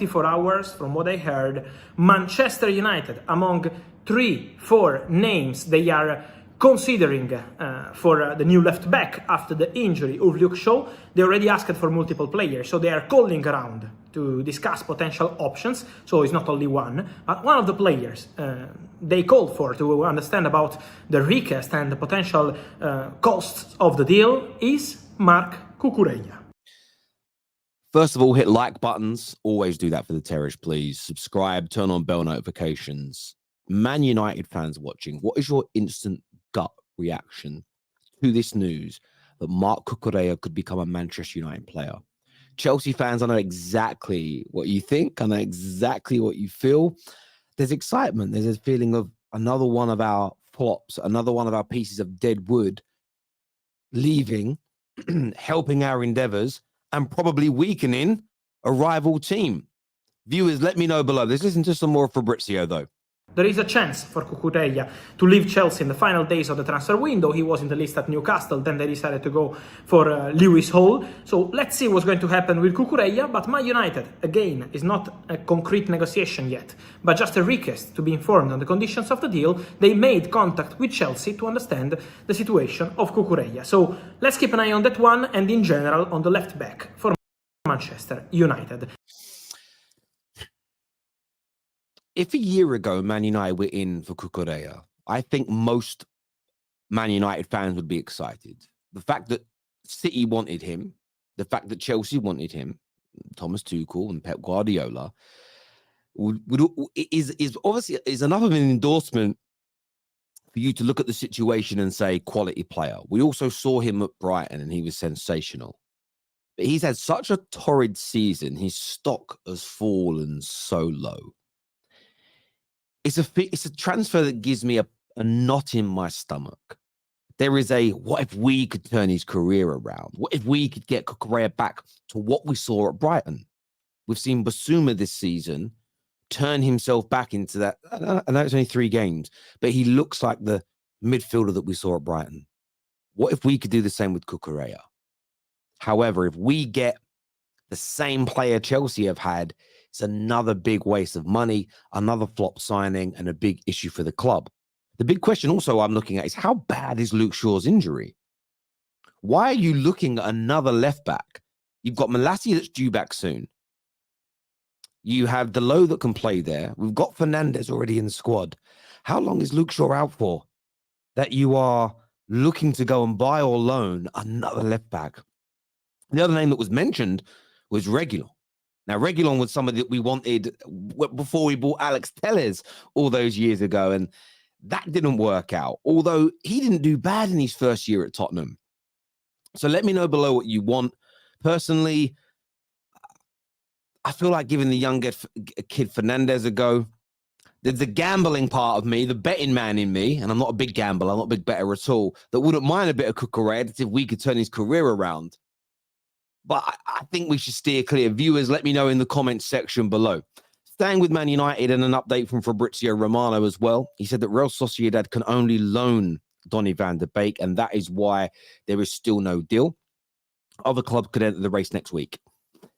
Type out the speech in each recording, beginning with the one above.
24 hours, from what I heard, Manchester United, among 3-4 names they are considering for the new left back after the injury of Luke Shaw, they already asked for multiple players, so they are calling around to discuss potential options. So it's not only one, but one of the players they called for to understand about the recast and the potential costs of the deal is Marc Cucurella. First of all, hit like buttons. Always do that for the Terrace, please. Subscribe, turn on bell notifications. Man United fans watching, what is your instant gut reaction to this news that Marc Cucurella could become a Manchester United player? Chelsea fans, I know exactly what you think. I know exactly what you feel. There's excitement. There's a feeling of another one of our flops, another one of our pieces of dead wood leaving, helping our endeavors, and probably weakening a rival team. Viewers, let me know below. Let's listen to some more Fabrizio, though. There is a chance for Cucurella to leave Chelsea in the final days of the transfer window. He was in the list at Newcastle, then they decided to go for Lewis Hall. So let's see what's going to happen with Cucurella. But Man United, again, is not a concrete negotiation yet, but just a request to be informed on the conditions of the deal. They made contact with Chelsea to understand the situation of Cucurella. So let's keep an eye on that one, and in general on the left back for Manchester United. If a year ago Man United were in for Cucurella, I think most Man United fans would be excited. The fact that City wanted him, the fact that Chelsea wanted him, Thomas Tuchel and Pep Guardiola, is obviously enough of an endorsement for you to look at the situation and say quality player. We also saw him at Brighton and he was sensational. But he's had such a torrid season. His stock has fallen so low. It's a transfer that gives me a knot in my stomach. There is a, what if we could turn his career around? What if we could get Cucurella back to what we saw at Brighton? We've seen Basuma this season turn himself back into that. I know it's only 3 games, but he looks like the midfielder that we saw at Brighton. What if we could do the same with Cucurella? However, if we get the same player Chelsea have had, it's another big waste of money, another flop signing, and a big issue for the club. The big question also I'm looking at is how bad is Luke Shaw's injury? Why are you looking at another left back? You've got Malacia that's due back soon. You have Delo that can play there. We've got Fernandez already in the squad. How long is Luke Shaw out for that you are looking to go and buy or loan another left back? The other name that was mentioned was Reguilon. Now, Reguilon was somebody that we wanted before we bought Alex Telles all those years ago, and that didn't work out, although he didn't do bad in his first year at Tottenham. So let me know below what you want. Personally, I feel like giving the young kid Fernandez a go. There's the gambling part of me, the betting man in me, and I'm not a big gambler, I'm not a big better at all, that wouldn't mind a bit of Cucurella if we could turn his career around. But I think we should steer clear. Viewers, let me know in the comments section below. Staying with Man United, and an update from Fabrizio Romano as well. He said that Real Sociedad can only loan Donny van de Beek, and that is why there is still no deal. Other clubs could enter the race next week.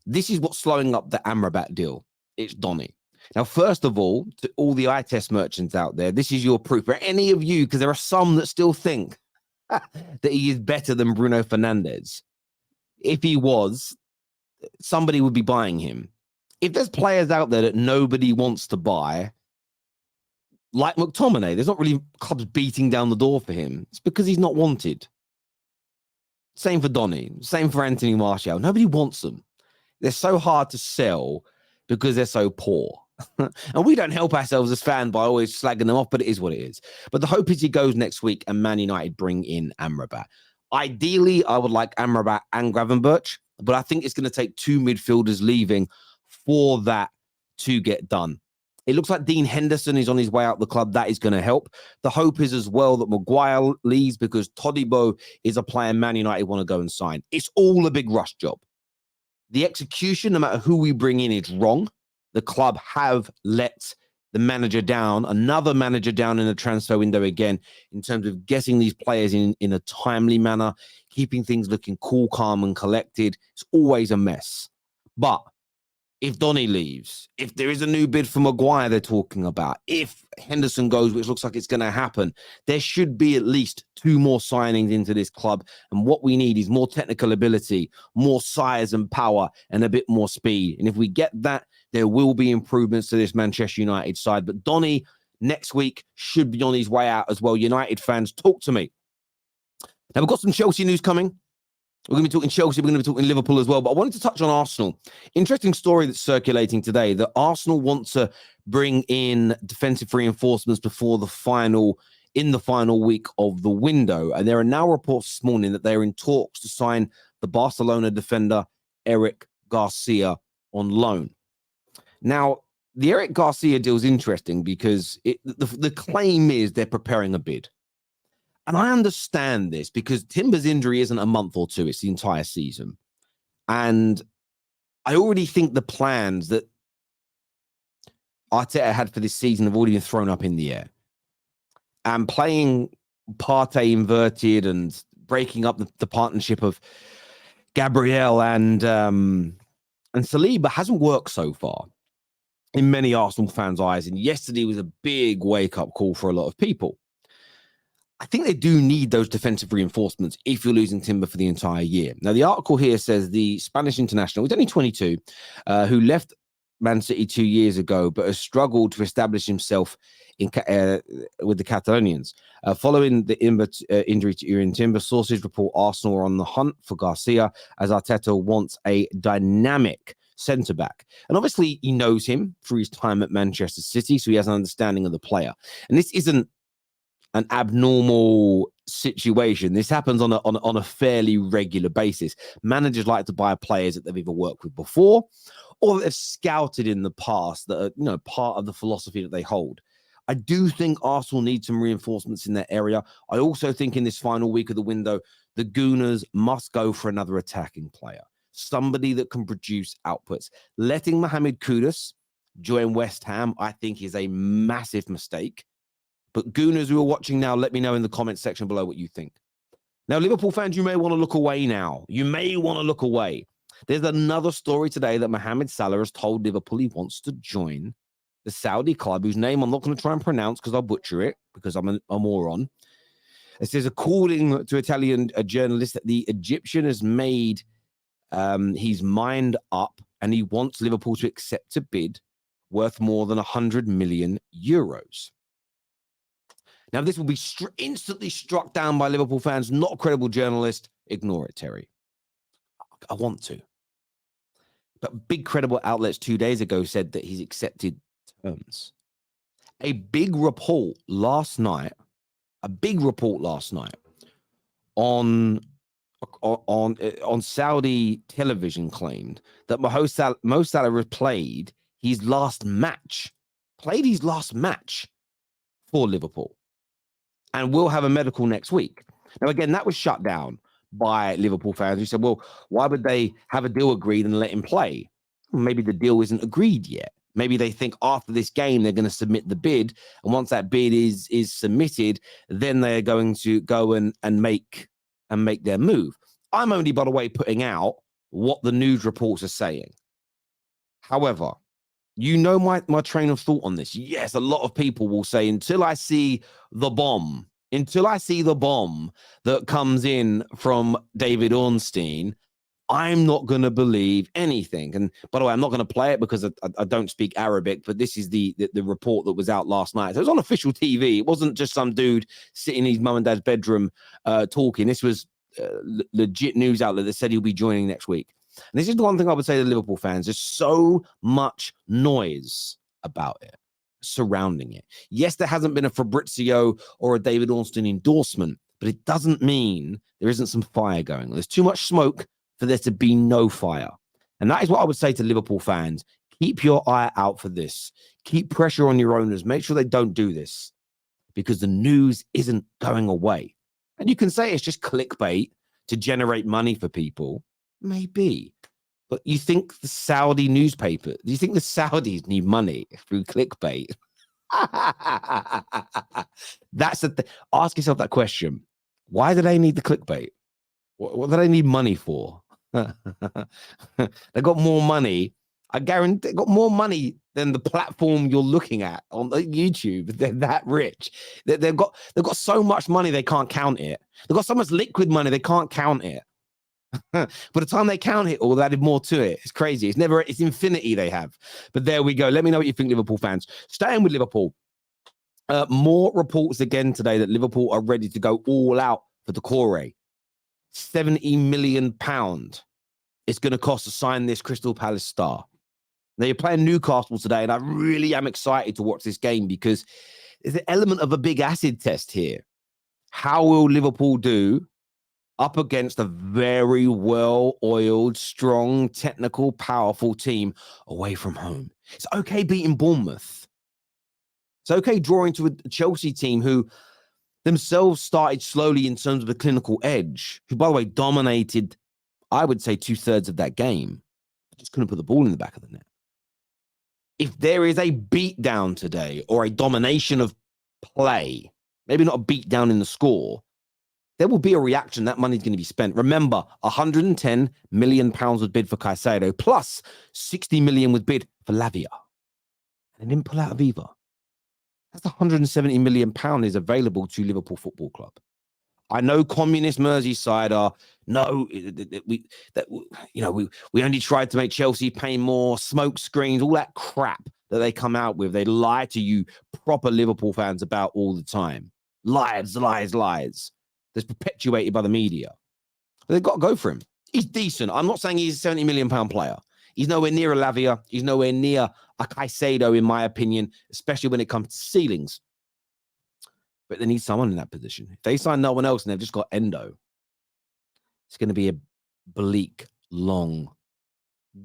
This is what's slowing up the Amrabat deal. It's Donny. Now, first of all, to all the eye test merchants out there, this is your proof. For any of you, because there are some that still think that he is better than Bruno Fernandes. If he was, somebody would be buying him. If there's players out there that nobody wants to buy, like McTominay, there's not really clubs beating down the door for him. It's because he's not wanted. Same for Donny. Same for Anthony Martial. Nobody wants them. They're so hard to sell because they're so poor. And we don't help ourselves as fans by always slagging them off, but it is what it is. But the hope is he goes next week and Man United bring in Amrabat. Ideally, I would like Amrabat and Gravenberch, but I think it's going to take 2 midfielders leaving for that to get done. It looks like Dean Henderson is on his way out the club. That is going to help. The hope is as well that Maguire leaves because Todibo is a player Man United want to go and sign. It's all a big rush job. The execution, no matter who we bring in, is wrong. The club have let the manager down, another manager down in the transfer window again, in terms of getting these players in a timely manner, keeping things looking cool, calm, and collected. It's always a mess. But if Donny leaves, if there is a new bid for Maguire they're talking about, if Henderson goes, which looks like it's going to happen, there should be at least 2 more signings into this club. And what we need is more technical ability, more size and power, and a bit more speed. And if we get that, there will be improvements to this Manchester United side. But Donny next week should be on his way out as well. United fans, talk to me. Now, we've got some Chelsea news coming. We're going to be talking Chelsea. We're going to be talking Liverpool as well. But I wanted to touch on Arsenal. Interesting story that's circulating today that Arsenal want to bring in defensive reinforcements before the final week of the window. And there are now reports this morning that they're in talks to sign the Barcelona defender Eric Garcia on loan. Now, the Eric Garcia deal is interesting because the claim is they're preparing a bid. And I understand this because Timber's injury isn't a month or 2, it's the entire season. And I already think the plans that Arteta had for this season have already been thrown up in the air. And playing Partey inverted and breaking up the partnership of Gabriel and Saliba hasn't worked so far in many Arsenal fans' eyes. And yesterday was a big wake-up call for a lot of people. I think they do need those defensive reinforcements if you're losing Timber for the entire year. Now, the article here says the Spanish international, he's only 22, who left Man City 2 years ago, but has struggled to establish himself with the Catalonians. Following the injury to Ian Timber, sources report Arsenal are on the hunt for Garcia as Arteta wants a dynamic centre-back. And obviously, he knows him through his time at Manchester City, so he has an understanding of the player. And this isn't an abnormal situation. This happens on a fairly regular basis. Managers like to buy players that they've either worked with before or that they've scouted in the past that are, part of the philosophy that they hold. I do think Arsenal need some reinforcements in that area. I also think in this final week of the window, the Gooners must go for another attacking player, somebody that can produce outputs. Letting Mohamed Kudus join West Ham, I think, is a massive mistake. But Gooners who are watching now, let me know in the comments section below what you think. Now, Liverpool fans, you may want to look away now. You may want to look away. There's another story today that Mohamed Salah has told Liverpool he wants to join the Saudi club, whose name I'm not going to try and pronounce because I'll butcher it, because I'm a moron. It says, according to Italian journalist, that the Egyptian has made his mind up and he wants Liverpool to accept a bid worth more than 100 million euros. Now, this will be instantly struck down by Liverpool fans. Not a credible journalist. Ignore it, Terry. I want to. But big credible outlets 2 days ago said that he's accepted terms. A big report last night on Saudi television claimed that Mo Salah has played his last match for Liverpool. And will have a medical next week. Now, again, that was shut down by Liverpool fans who said, well, why would they have a deal agreed and let him play? Maybe the deal isn't agreed yet. Maybe they think after this game, they're going to submit the bid. And once that bid is submitted, then they're going to go and make their move. I'm only, by the way, putting out what the news reports are saying. However, my train of thought on this. Yes, a lot of people will say, until I see the bomb that comes in from David Ornstein, I'm not going to believe anything. And by the way, I'm not going to play it because I don't speak Arabic, but this is the report that was out last night. So it was on official TV. It wasn't just some dude sitting in his mum and dad's bedroom talking. This was legit news outlet that said he'll be joining next week. And this is the one thing I would say to Liverpool fans. There's so much noise about it, surrounding it. Yes, there hasn't been a Fabrizio or a David Ornstein endorsement, but it doesn't mean there isn't some fire going on. There's too much smoke for there to be no fire. And that is what I would say to Liverpool fans. Keep your eye out for this. Keep pressure on your owners. Make sure they don't do this because the news isn't going away. And you can say it's just clickbait to generate money for people. Maybe. But you think the Saudi newspaper, do you think the Saudis need money through clickbait? That's ask yourself that question. Why do they need the clickbait? What do they need money for? They got more money. I guarantee they got more money than the platform you're looking at on YouTube. They're that rich. They've got so much money they can't count it. They've got so much liquid money they can't count it. By the time they count it all, they added more to it. It's crazy. It's infinity they have. But there we go. Let me know what you think, Liverpool fans. Staying with Liverpool. More reports again today that Liverpool are ready to go all out for Doucouré. £70 million. It's going to cost to sign this Crystal Palace star. Now, you're playing Newcastle today, and I really am excited to watch this game because there's an element of a big acid test here. How will Liverpool do up against a very well-oiled, strong, technical, powerful team away from home? It's okay beating Bournemouth. It's okay drawing to a Chelsea team who themselves started slowly in terms of the clinical edge, who, by the way, dominated, I would say, 2/3 of that game. Just couldn't put the ball in the back of the net. If there is a beatdown today or a domination of play, maybe not a beatdown in the score, there will be a reaction. That money's going to be spent. Remember, £110 million was bid for Caicedo, plus 60 million was bid for Lavia. And they didn't pull out of either. That's £170 million is available to Liverpool Football Club. I know communist Merseyside are, we only tried to make Chelsea pay more, smoke screens, all that crap that they come out with. They lie to you proper Liverpool fans about all the time. Lies. That's perpetuated by the media. But they've got to go for him. He's decent. I'm not saying he's a £70 million player. He's nowhere near a Lavia. He's nowhere near a Caicedo, in my opinion, especially when it comes to ceilings. But they need someone in that position. If they sign no one else and they've just got Endo, it's going to be a bleak, long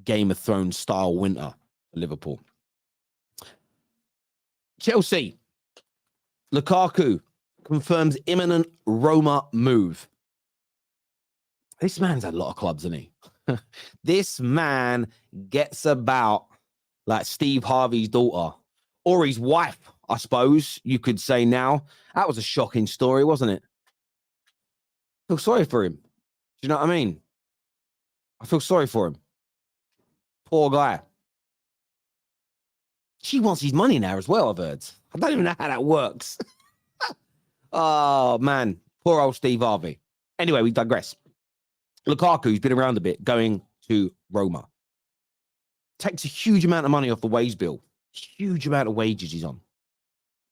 Game of Thrones style winter for Liverpool. Chelsea. Lukaku confirms imminent Roma move. This man's had a lot of clubs, hasn't he? This man gets about like Steve Harvey's daughter, or his wife, I suppose you could say now. That was a shocking story, wasn't it? I feel sorry for him. Do you know what I mean? I feel sorry for him. Poor guy. She wants his money now as well, I've heard. I don't even know how that works. Oh, man. Poor old Steve Harvey. Anyway, we digress. Lukaku's been around a bit, going to Roma. Takes a huge amount of money off the wage bill. Huge amount of wages he's on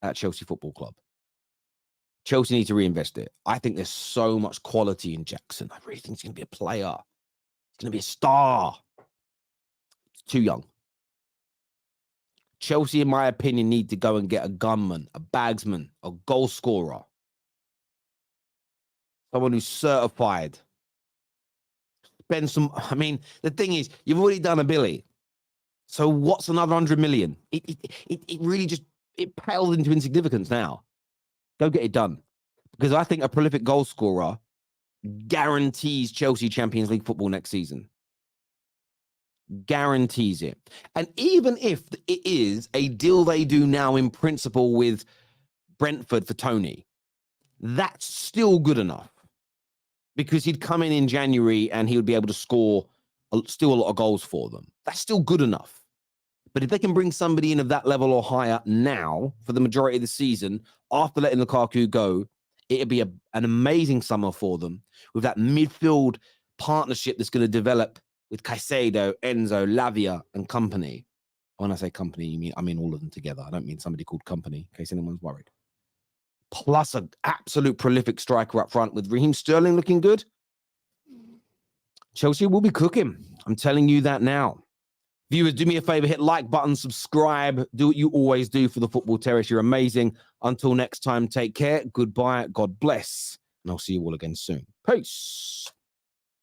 at Chelsea Football Club. Chelsea need to reinvest it. I think there's so much quality in Jackson. I really think he's going to be a player. He's going to be a star. He's too young. Chelsea, in my opinion, need to go and get a gunman, a bagsman, a goal scorer. Someone who's certified. Spend some, the thing is, you've already done a Billy. So what's another 100 million? It really just, it paled into insignificance now. Go get it done. Because I think a prolific goal scorer guarantees Chelsea Champions League football next season. Guarantees it. And even if it is a deal they do now in principle with Brentford for Tony, that's still good enough. Because he'd come in January and he would be able to score still a lot of goals for them. That's still good enough. But if they can bring somebody in of that level or higher now for the majority of the season, after letting Lukaku go, it'd be an amazing summer for them with that midfield partnership that's going to develop with Caicedo, Enzo, Lavia, and company. When I say company, I mean all of them together. I don't mean somebody called company, in case anyone's worried. Plus an absolute prolific striker up front with Raheem Sterling looking good. Chelsea will be cooking. I'm telling you that now. Viewers, do me a favor, hit like button, subscribe, do what you always do for the Football Terrace. You're amazing. Until next time, take care. Goodbye. God bless. And I'll see you all again soon. Peace.